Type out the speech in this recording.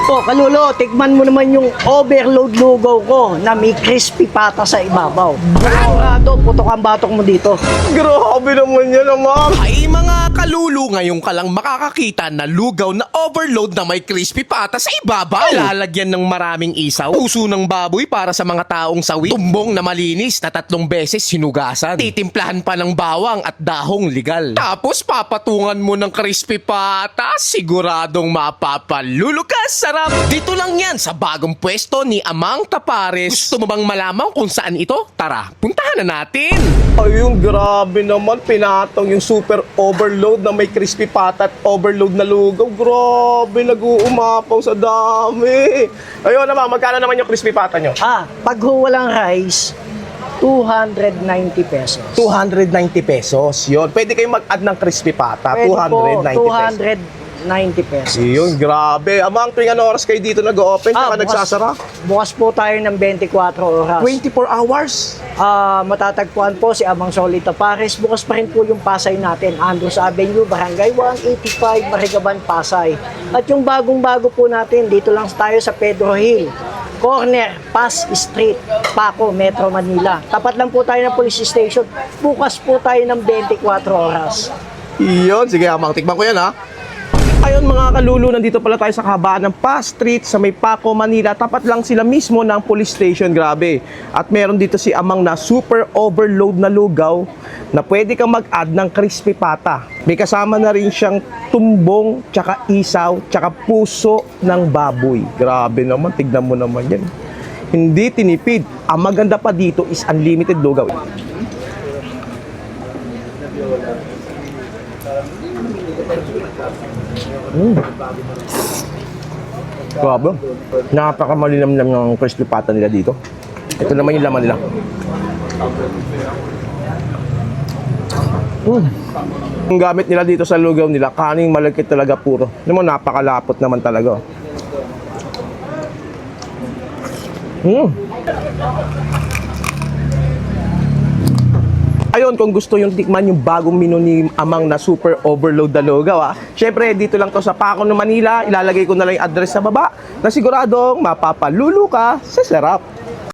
Oh, Kalulo, tikman mo naman yung overload lugaw ko na may crispy pata sa ibabaw. Sigurado, putok ang batok mo dito. Grabe naman yan, ma'am. Ay mga kalulu, ngayon ka lang makakakita na lugaw na overload na may crispy pata sa ibabaw. Lalagyan ng maraming isaw, puso ng baboy para sa mga taong sawi, tumbong na malinis na 3 beses sinugasan, titimplahan pa ng bawang at dahong legal. Tapos papatungan mo ng crispy pata, siguradong mapapalulu ka. Sarap! Dito lang yan sa bagong pwesto ni Amang Tapares. Gusto mo bang malaman kung saan ito? Tara, puntahan na natin! Ayun, grabe naman. Pinatong yung super overload na may crispy pata at overload na lugaw. Grabe, nag-uumapaw sa dami. Ayun naman, magkano naman yung crispy pata nyo? Pag walang rice, 290 pesos. 290 pesos. Yun. Pwede kayong mag-add ng crispy pata. Pwede po, 290 pesos. 290 pesos. Yun, grabe. Amang, tuwing ano oras kayo dito nag-open saka nagsasara? Bukas po tayo ng 24 oras. 24 hours. Matatagpuan po si Amang Solita Pares. Bukas pa rin po yung Pasay natin. Andros Avenue, Barangay 185, Marigaban, Pasay. At yung bagong-bago po natin, dito lang tayo sa Pedro Hill. Corner, Pas Street, Paco, Metro Manila. Tapat lang po tayo ng police station. Bukas po tayo ng 24 oras. Yun, sige Amang, tikman ko yan ha. Ayun mga kalulu, nandito pala tayo sa kahabaan ng Pas Street sa may Paco, Manila. Tapat lang sila mismo ng police station, grabe. At meron dito si Amang na super overload na lugaw na pwede kang mag-add ng crispy pata. May kasama na rin siyang tumbong, tsaka isaw, tsaka puso ng baboy. Grabe naman, tignan mo naman yan. Hindi tinipid. Ang maganda pa dito is unlimited lugaw. Grabe. Napakamalinamnam ng crispy pata nila dito. Ito naman yung laman nila. Ang gamit nila dito sa lugaw nila, kaning malagkit talaga puro. Alam mo, napakalapot naman talaga. Ayun, kung gusto yung tikman yung bagong menu ni Amang na super overload na lugaw, syempre, dito lang to sa Paco, Manila. Ilalagay ko na lang yung address sa baba na siguradong mapapalulu ka sa sarap.